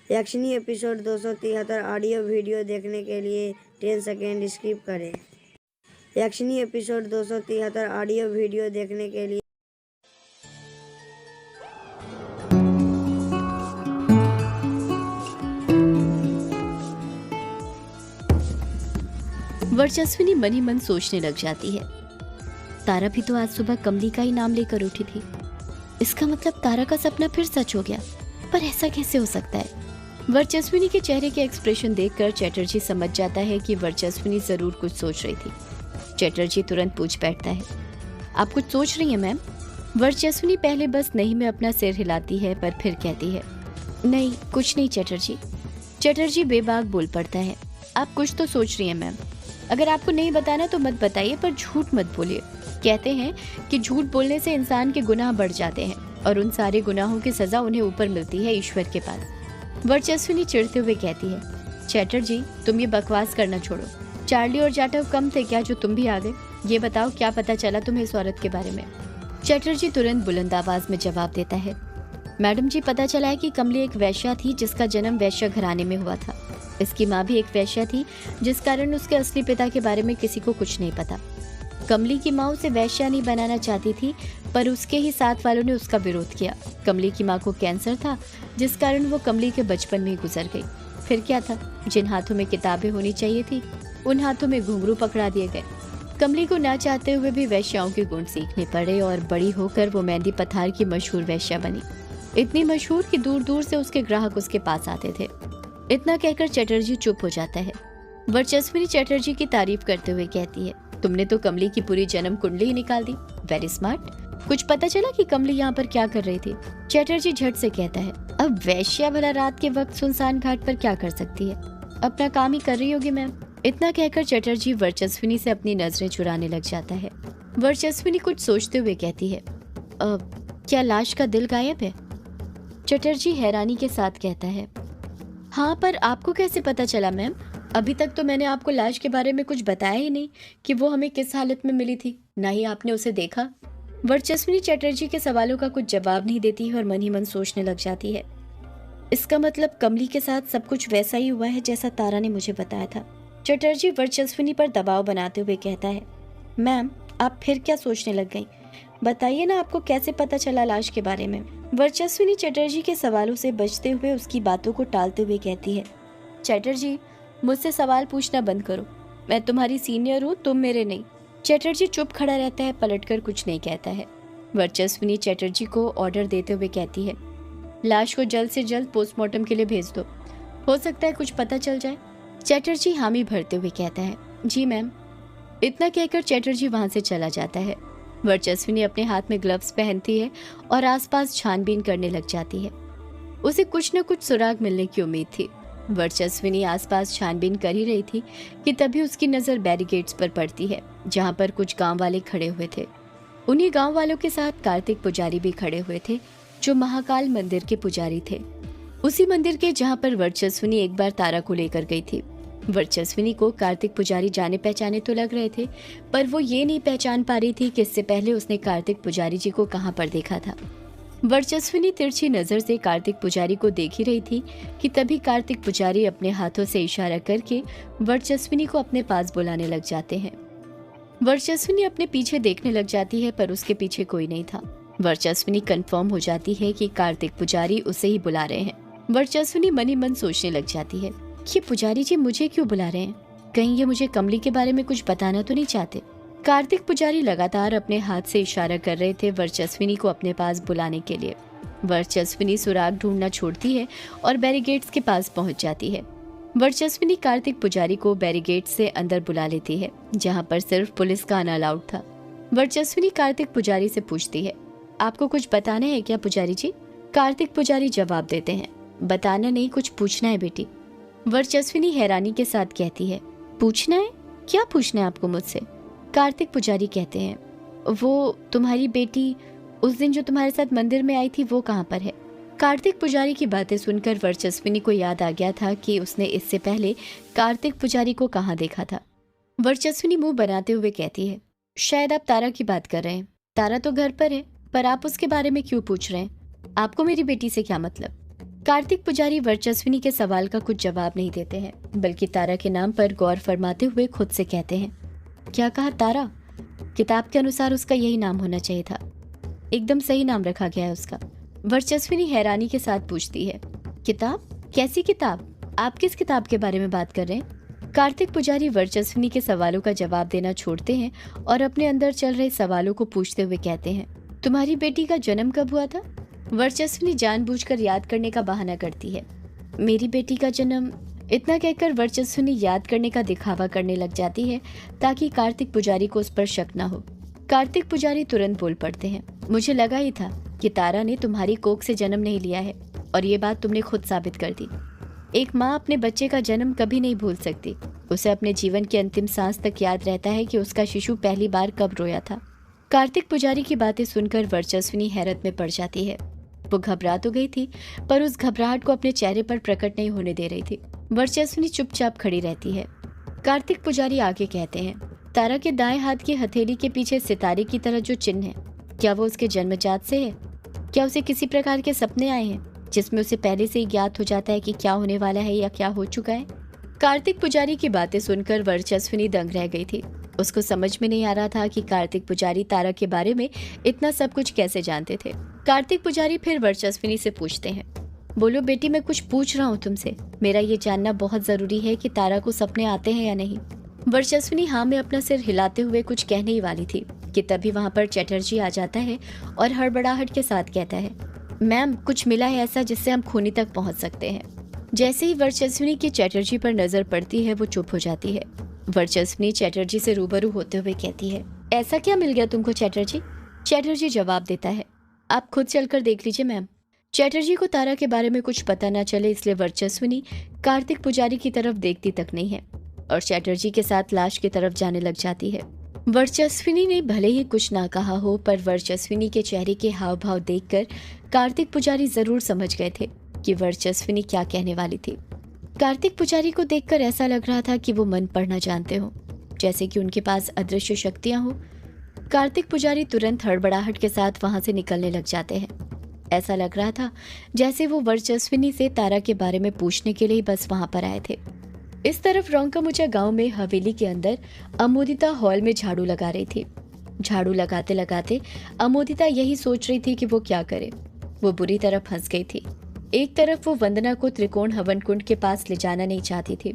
यक्षिणी episode 273 audio video देखने के लिए 10 सेकेंड स्किप करें। यक्षिणी एपिसोड 273 ऑडियो वीडियो देखने के लिए वर्चस्विनी मन ही मन सोचने लग जाती है, तारा भी तो आज सुबह कमली का ही नाम लेकर उठी थी। इसका मतलब तारा का सपना फिर सच हो गया, पर ऐसा कैसे हो सकता है? वर्चस्विनी के चेहरे के एक्सप्रेशन देखकर चैटर्जी समझ जाता है कि वर्चस्विनी जरूर कुछ सोच रही थी। चैटर्जी तुरंत पूछ बैठता है, आप कुछ सोच रही हैं मैम? वर्चस्विनी पहले बस नहीं में अपना सिर हिलाती है, पर फिर कहती है, नहीं कुछ नहीं चैटर्जी। चैटर्जी बेबाक बोल पड़ता है, आप कुछ तो सोच रही हैं मैम। अगर आपको नहीं बताना तो मत बताइए, पर झूठ मत बोलिए। कहते हैं कि झूठ बोलने से इंसान के गुनाह बढ़ जाते हैं और उन सारे गुनाहों की सजा उन्हें ऊपर मिलती है, ईश्वर के पास। वर्चस्विनी चिढ़ते हुए कहती है, चैटर्जी तुम ये बकवास करना छोड़ो। चार्ली और जाटव कम थे क्या जो तुम भी आ गए? ये बताओ क्या पता चला तुम्हें इस औरत के बारे में? चैटर्जी तुरंत बुलंद आवाज में जवाब देता है, मैडम जी पता चला है कि कमली एक वैश्या थी जिसका जन्म वैश्या घराने में हुआ था। इसकी माँ भी एक वैश्या थी, जिस कारण उसके असली पिता के बारे में किसी को कुछ नहीं पता। कमली की माँ उसे वैश्या नहीं बनाना चाहती थी, पर उसके ही साथ वालों ने उसका विरोध किया। कमली की माँ को कैंसर था, जिस कारण वो कमली के बचपन में ही गुजर गई। फिर क्या था, जिन हाथों में किताबें होनी चाहिए थी उन हाथों में घुंघरू पकड़ा दिए गए। कमली को ना चाहते हुए भी वैश्याओं के गुण सीखने पड़े और बड़ी होकर वो मेहंदी पथार की मशहूर वैश्या बनी। इतनी मशहूर कि दूर दूर से उसके ग्राहक उसके पास आते थे। इतना कहकर चैटर्जी चुप हो जाता है। वर्चस्विनी चैटर्जी की तारीफ करते हुए कहती है, तुमने तो कमली की पूरी जन्म कुंडली ही निकाल दी। Very smart. कुछ पता चला कि कमली यहाँ पर क्या कर रही थी? चैटर्जी झट से कहता है, अब वैश्या भला रात के वक्त सुनसान घाट पर क्या कर सकती है? अपना काम ही कर रही होगी मैम। इतना कहकर चैटर्जी वर्चस्विनी से अपनी नजरें चुराने लग जाता है। वर्चस्विनी कुछ सोचते हुए कहती है, क्या लाश का दिल गायब है? चैटर्जी हैरानी के साथ कहता है, हाँ पर आपको कैसे पता चला मैम? अभी तक तो मैंने आपको लाश के बारे में कुछ बताया ही नहीं कि वो हमें किस हालत में मिली थी, ना ही आपने उसे देखा। वर्चस्विनी चैटर्जी के सवालों का कुछ जवाब नहीं देती है और मन ही मन सोचने लग जाती है, इसका मतलब कमली के साथ सब कुछ वैसा ही हुआ है जैसा तारा ने मुझे बताया था। चैटर्जी वर्चस्विनी पर दबाव बनाते हुए कहता है, मैम आप फिर क्या सोचने लग गई? बताइए ना, आपको कैसे पता चला लाश के बारे में? वर्चस्विनी चैटर्जी के सवालों से बचते हुए उसकी बातों को टालते हुए कहती है, चैटर्जी मुझसे सवाल पूछना बंद करो। मैं तुम्हारी सीनियर हूँ, तुम मेरे नहीं। चैटर्जी चुप खड़ा रहता है, पलटकर कुछ नहीं कहता है। वर्चस्विनी चैटर्जी को ऑर्डर देते हुए कहती है, लाश को जल्द से जल्द पोस्टमार्टम के लिए भेज दो, हो सकता है कुछ पता चल जाए। चैटर्जी हामी भरते हुए कहता है, जी मैम। इतना कहकर चैटर्जी वहां से चला जाता है। वर्चस्विनी अपने हाथ में ग्लव्स पहनती है और आसपास छानबीन करने लग जाती है। उसे कुछ न कुछ सुराग मिलने की उम्मीद थी। वर्चस्विनी आसपास छानबीन कर ही रही थी कि तभी उसकी नजर बैरिकेड्स पर पड़ती है, जहां पर कुछ गांव वाले खड़े हुए थे। उन्हीं गांव वालों के साथ कार्तिक पुजारी भी खड़े हुए थे, जो महाकाल मंदिर के पुजारी थे। उसी मंदिर के जहां पर वर्चस्विनी एक बार तारा को लेकर गई थी। वर्चस्विनी को कार्तिक पुजारी जाने पहचाने तो लग रहे थे, पर वो ये नहीं पहचान पा रही थी कि इससे पहले उसने कार्तिक पुजारी जी को कहां पर देखा था। वर्चस्विनी तिरछी नजर से कार्तिक पुजारी को देख ही रही थी कि तभी कार्तिक पुजारी अपने हाथों से इशारा करके वर्चस्विनी को अपने पास बुलाने लग जाते हैं। वर्चस्विनी अपने पीछे देखने लग जाती है, पर उसके पीछे कोई नहीं था। वर्चस्विनी कंफर्म हो जाती है कि कार्तिक पुजारी उसे ही बुला रहे हैं। वर्चस्विनी मन ही मन सोचने लग जाती है, ये पुजारी जी मुझे क्यों बुला रहे हैं? कहीं ये मुझे कमली के बारे में कुछ बताना तो नहीं चाहते? कार्तिक पुजारी लगातार अपने हाथ से इशारा कर रहे थे वर्चस्विनी को अपने पास बुलाने के लिए। वर्चस्विनी सुराग ढूंढना छोड़ती है और बैरिकेड्स के पास पहुंच जाती है। वर्चस्विनी कार्तिक पुजारी को बैरिकेड से अंदर बुला लेती है, जहां पर सिर्फ पुलिस का आना अलाउड था। वर्चस्विनी कार्तिक पुजारी से पूछती है, आपको कुछ बताना है क्या पुजारी जी? कार्तिक पुजारी जवाब देते हैं, बताना नहीं, कुछ पूछना है बेटी। वर्चस्विनी हैरानी के साथ कहती है, पूछना है? क्या पूछना है आपको मुझसे? कार्तिक पुजारी कहते हैं, वो तुम्हारी बेटी उस दिन जो तुम्हारे साथ मंदिर में आई थी वो कहाँ पर है? कार्तिक पुजारी की बातें सुनकर वर्चस्विनी को याद आ गया था कि उसने इससे पहले कार्तिक पुजारी को कहाँ देखा था। वर्चस्विनी मुंह बनाते हुए कहती है, शायद आप तारा की बात कर रहे हैं। तारा तो घर पर है, पर आप उसके बारे में क्यों पूछ रहे हैं? आपको मेरी बेटी से क्या मतलब? कार्तिक पुजारी वर्चस्विनी के सवाल का कुछ जवाब नहीं देते हैं, बल्कि तारा के नाम पर गौर फरमाते हुए खुद से कहते हैं, क्या कहा तारा? किताब के अनुसार उसका यही नाम होना चाहिए था। एकदम सही नाम रखा गया है उसका। वर्चस्विनी हैरानी के साथ पूछती है, किताब? कैसी किताब? आप किस किताब के बारे में बात कर रहे हैं? कार्तिक पुजारी वर्चस्विनी के सवालों का जवाब देना छोड़ते हैं और अपने अंदर चल रहे सवालों को पूछते हुए कहते हैं, तुम्हारी बेटी का जन्म कब हुआ था? वर्चस्विनी जानबूझकर याद करने का बहाना करती है। मेरी बेटी का जन्म। इतना कहकर वर्चस्विनी याद करने का दिखावा करने लग जाती है ताकि कार्तिक पुजारी को उस पर शक न हो। कार्तिक पुजारी तुरंत बोल पड़ते हैं, मुझे लगा ही था कि तारा ने तुम्हारी कोख से जन्म नहीं लिया है और ये बात तुमने खुद साबित कर दी। एक माँ अपने बच्चे का जन्म कभी नहीं भूल सकती। उसे अपने जीवन की अंतिम सांस तक याद रहता है कि उसका शिशु पहली बार कब रोया था। कार्तिक पुजारी की बातें सुनकर वर्चस्विनी हैरत में पड़ जाती है। वो घबरा तो गई थी, पर उस घबराहट को अपने चेहरे पर प्रकट नहीं होने दे रही थी। वर्चस्विनी चुपचाप खड़ी रहती है। कार्तिक पुजारी आगे कहते हैं, तारा के दाएं हाथ की हथेली के पीछे सितारे की तरह जो चिन्ह है, क्या वो उसके जन्मजात से है? क्या उसे किसी प्रकार के सपने आए हैं जिसमें उसे पहले से ही ज्ञात हो जाता है कि क्या होने वाला है या क्या हो चुका है? कार्तिक पुजारी की बातें सुनकर वर्चस्विनी दंग रह गई थी। उसको समझ में नहीं आ रहा था कि कार्तिक पुजारी तारा के बारे में इतना सब कुछ कैसे जानते थे। कार्तिक पुजारी फिर वर्चस्विनी से पूछते हैं, बोलो बेटी, मैं कुछ पूछ रहा हूँ तुमसे। मेरा ये जानना बहुत जरूरी है कि तारा को सपने आते हैं या नहीं। वर्चस्विनी हाँ में अपना सिर हिलाते हुए कुछ कहने ही वाली थी कि तभी वहाँ पर चटर्जी आ जाता है और हड़बड़ाहट के साथ कहता है, मैम, कुछ मिला है ऐसा जिससे हम खूनी तक पहुँच सकते हैं। जैसे ही वर्चस्विनी की चटर्जी पर नजर पड़ती है वो चुप हो जाती है। वर्चस्विनी चटर्जी से रूबरू होते हुए कहती है, ऐसा क्या मिल गया तुमको चटर्जी? चटर्जी जवाब देता है, आप खुद चलकर देख लीजिए मैम। चटर्जी को तारा के बारे में कुछ पता न चले इसलिए वर्चस्विनी कार्तिक पुजारी की तरफ देखती तक नहीं है और चटर्जी के साथ लाश की तरफ जाने लग जाती है। वर्चस्विनी ने भले ही कुछ ना कहा हो, पर वर्चस्विनी के चेहरे के हाव भाव देखकर कार्तिक पुजारी जरूर समझ गए थे कि वर्चस्विनी क्या कहने वाली थी। कार्तिक पुजारी को देखकर ऐसा लग रहा था कि वो मन पढ़ना जानते हो, जैसे कि उनके पास अदृश्य शक्तियां हो। कार्तिक पुजारी तुरंत हड़बड़ाहट के साथ वहां से निकलने लग जाते हैं। ऐसा लग रहा था जैसे वो वर्चस्विनी से तारा के बारे में पूछने के लिए बस वहां पर आए थे। इस तरफ रौंकामुचा गांव में हवेली के अंदर अमोदिता हॉल में झाड़ू लगा रही थी। झाड़ू लगाते लगाते अमोदिता यही सोच रही थी कि वो क्या करे। वो बुरी तरह फंस गई थी। एक तरफ वो वंदना को त्रिकोण हवन कुंड के पास ले जाना नहीं चाहती थी,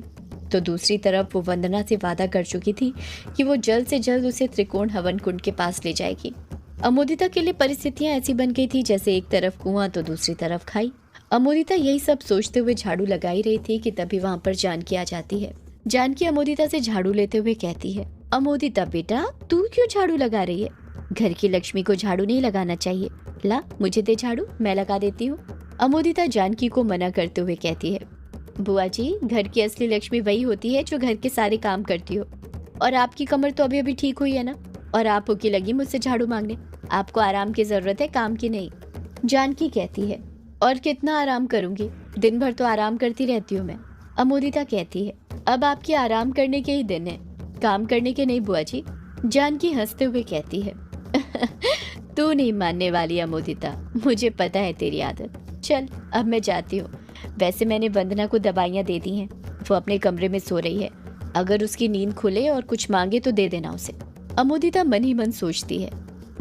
तो दूसरी तरफ वो वंदना से वादा कर चुकी थी कि वो जल्द से जल्द उसे त्रिकोण हवन कुंड के पास ले जाएगी। अमोदिता के लिए परिस्थितियां ऐसी बन गई थी जैसे एक तरफ कुआं तो दूसरी तरफ खाई। अमोदिता यही सब सोचते हुए झाड़ू लगाई रही थी कि तभी वहां पर जानकी आ जाती है। जानकी अमोदिता से झाड़ू लेते हुए कहती है, अमोदिता बेटा, तू क्यों झाड़ू लगा रही है? घर की लक्ष्मी को झाड़ू नहीं लगाना चाहिए। ला, मुझे दे झाड़ू, मैं लगा देती हूँ। अमोदिता जानकी को मना करते हुए कहती है, बुआ जी, घर की असली लक्ष्मी वही होती है जो घर के सारे काम करती हो, और आपकी कमर तो अभी अभी ठीक हुई है ना, और आप होके लगी मुझसे झाड़ू मांगने। आपको आराम की जरूरत है, काम की नहीं। जानकी कहती है, और कितना आराम करूंगी, दिन भर तो आराम करती रहती हूँ मैं। अमोदिता कहती है, अब आपके आराम करने के ही दिन है, काम करने के नहीं बुआ जी। जानकी हंसते हुए कहती है, तू नहीं मानने वाली अमोदिता, मुझे पता है तेरी आदत। चल, अब मैं जाती हूँ। वैसे मैंने वंदना को दवाइयाँ दे दी हैं, वो अपने कमरे में सो रही है। अगर उसकी नींद खुले और कुछ मांगे तो दे देना उसे। अमोदिता मन ही मन सोचती है,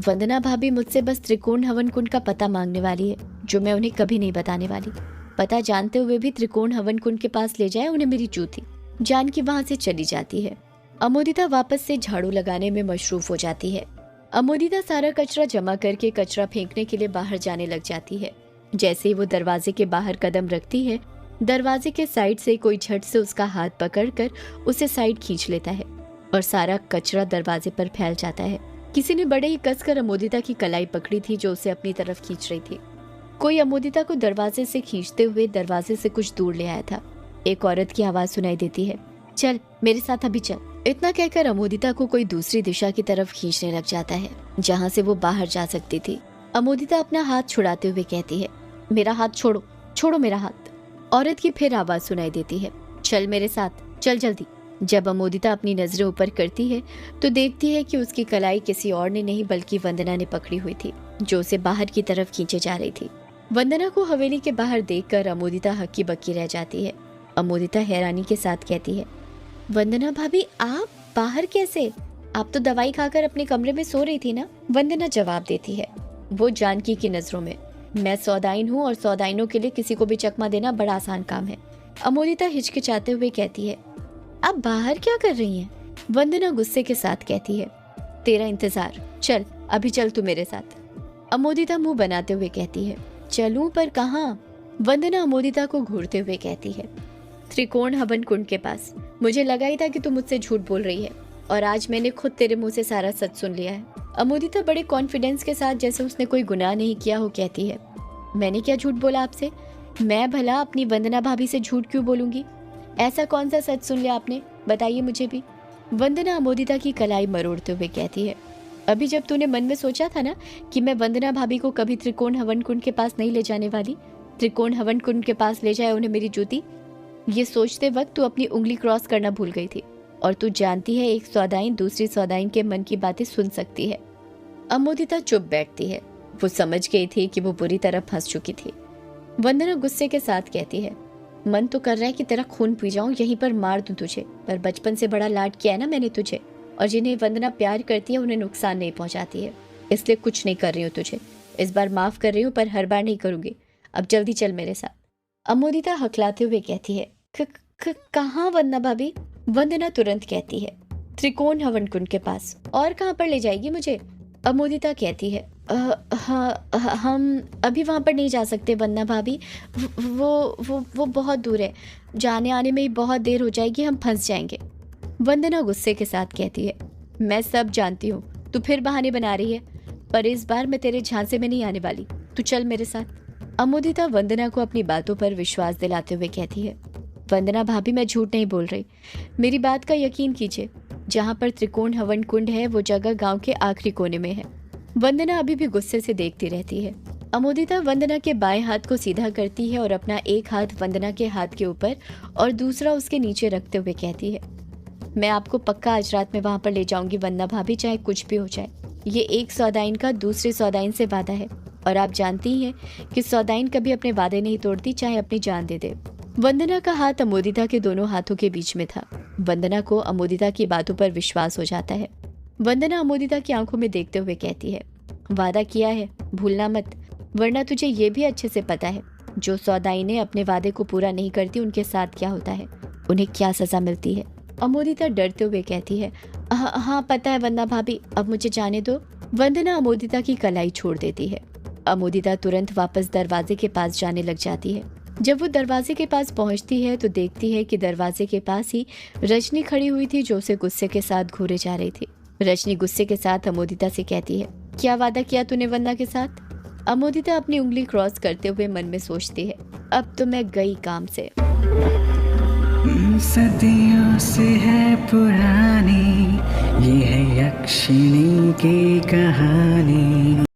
वंदना भाभी मुझसे बस त्रिकोण हवन कुंड का पता मांगने वाली है, जो मैं उन्हें कभी नहीं बताने वाली। पता जानते हुए भी त्रिकोण हवन कुंड के पास ले जाए उन्हें मेरी चूथी। जानकी वहां से चली जाती है। अमोदिता वापस से झाड़ू लगाने में मशरूफ हो जाती है। अमोदिता सारा कचरा जमा करके कचरा फेंकने के लिए बाहर जाने लग जाती है। जैसे ही वो दरवाजे के बाहर कदम रखती है, दरवाजे के साइड से कोई झट से उसका हाथ पकड़कर उसे साइड खींच लेता है और सारा कचरा दरवाजे पर फैल जाता है। किसी ने बड़े ही कसकर अमोदिता की कलाई पकड़ी थी जो उसे अपनी तरफ खींच रही थी। कोई अमोदिता को दरवाजे से खींचते हुए दरवाजे से कुछ दूर ले आया था। एक औरत की आवाज सुनाई देती है, चल मेरे साथ अभी चल। इतना कहकर अमोदिता को कोई दूसरी दिशा की तरफ खींचने लग जाता है जहाँ से वो बाहर जा सकती थी। अमोदिता अपना हाथ छुड़ाते हुए कहती है, मेरा हाथ छोड़ो, छोड़ो मेरा हाथ। औरत की फिर आवाज सुनाई देती है, चल मेरे साथ, चल जल्दी। जब अमोदिता अपनी नजरें ऊपर करती है तो देखती है कि उसकी कलाई किसी और ने नहीं बल्कि वंदना ने पकड़ी हुई थी, जो उसे बाहर की तरफ खींचे जा रही थी। वंदना को हवेली के बाहर देखकर अमोदिता हक्की बक्की रह जाती है। अमोदिता हैरानी के साथ कहती है, वंदना भाभी आप बाहर कैसे? आप तो दवाई खाकर अपने कमरे में सो रही थी ना? वंदना जवाब देती है, वो जानकी की नजरों में मैं सौदाइन हूँ और सौदाइनों के लिए किसी को भी चकमा देना बड़ा आसान काम है। अमोदिता हिचकिचाते हुए कहती है, आप बाहर क्या कर रही हैं? वंदना गुस्से के साथ कहती है, तेरा इंतजार, चल अभी चल तू मेरे साथ। अमोदिता मुंह बनाते हुए कहती है, चलूं पर कहाँ? वंदना अमोदिता को घूरते हुए कहती है, त्रिकोण हवन कुंड के पास। मुझे लगा ही था कि तू मुझसे झूठ बोल रही है और आज मैंने खुद तेरे मुंह से सारा सच सुन लिया है। अमोदिता बड़े कॉन्फिडेंस के साथ, जैसे उसने कोई गुनाह नहीं किया हो, कहती है, मैंने क्या झूठ बोला आपसे? मैं भला अपनी वंदना भाभी से झूठ क्यों बोलूंगी? ऐसा कौन सा सच सुन लिया आपने, बताइए मुझे भी। वंदना अमोदिता की कलाई मरोड़ते हुए कहती है, अभी जब तूने मन में सोचा था ना कि मैं वंदना भाभी को कभी त्रिकोण हवन कुंड के पास नहीं ले जाने वाली, त्रिकोण हवन कुंड के पास ले जाए उन्हें मेरी जूती, ये सोचते वक्त तू अपनी उंगली क्रॉस करना भूल गई थी। और तू जानती है एक सौदाइन दूसरी सौदाइन के मन की बातें सुन सकती है। अमोदिता चुप बैठती है। वो समझ गई थी कि वो बुरी तरह फंस चुकी थी। वंदना गुस्से के साथ कहती है, मन तो कर रहा है कि तेरा खून पी जाऊं, यहीं पर मार दूं तुझे, पर बचपन से बड़ा लाड किया है ना मैंने तुझे, और जिन्हें वंदना प्यार करती है उन्हें नुकसान नहीं पहुंचाती है, इसलिए कुछ नहीं कर रही हूँ तुझे। इस बार माफ कर रही हूँ पर हर बार नहीं करूंगी। अब जल्दी चल मेरे साथ। अमोदिता हकलाते हुए कहती है, कहाँ वंदना भाभी? वंदना तुरंत कहती है, त्रिकोण हवन कुंड के पास। और कहाँ पर ले जाएगी मुझे? अमोदिता कहती है, हाँ हम अभी वहाँ पर नहीं जा सकते वंदना भाभी, वो बहुत दूर है, जाने आने में ही बहुत देर हो जाएगी, हम फंस जाएंगे। वंदना गुस्से के साथ कहती है, मैं सब जानती हूँ, तू फिर बहाने बना रही है, पर इस बार मैं तेरे झांसे में नहीं आने वाली, तू चल मेरे साथ। अमोदिता वंदना को अपनी बातों पर विश्वास दिलाते हुए कहती है, वंदना भाभी मैं झूठ नहीं बोल रही, मेरी बात का यकीन कीजिए, जहाँ पर त्रिकोण हवन कुंड है वो जगह गांव के आखिरी कोने में है। वंदना अभी भी गुस्से से देखती रहती है। अमोदिता वंदना के बाएं हाथ को सीधा करती है और अपना एक हाथ वंदना के हाथ के ऊपर और दूसरा उसके नीचे रखते हुए कहती है, मैं आपको पक्का आज रात में वहां पर ले जाऊंगी वंदना भाभी, चाहे कुछ भी हो जाए। ये एक सौदाइन का दूसरे सौदाइन से वादा है और आप जानती ही हैं कि सौदाइन कभी अपने वादे नहीं तोड़ती, चाहे अपनी जान दे दे। वंदना का हाथ अमोदिता के दोनों हाथों के बीच में था। वंदना को अमोदिता की बातों पर विश्वास हो जाता है। वंदना अमोदिता की आंखों में देखते हुए कहती है, वादा किया है, भूलना मत, वरना तुझे ये भी अच्छे से पता है जो सौदाइनें अपने वादे को पूरा नहीं करती उनके साथ क्या होता है, उन्हें क्या सजा मिलती है। अमोदिता डरते हुए कहती है, हाँ पता है वंदना भाभी, अब मुझे जाने दो। वंदना अमोदिता की कलाई छोड़ देती है। अमोदिता तुरंत वापस दरवाजे के पास जाने लग जाती है। जब वो दरवाजे के पास पहुंचती है तो देखती है कि दरवाजे के पास ही रजनी खड़ी हुई थी, जो उसे गुस्से के साथ घूरे जा रही थी। रजनी गुस्से के साथ अमोदिता से कहती है, क्या वादा किया तूने वंदना के साथ? अमोदिता अपनी उंगली क्रॉस करते हुए मन में सोचती है, अब तो मैं गई काम से। सदियों से है पुरानी ये है यक्षिणी की कहानी।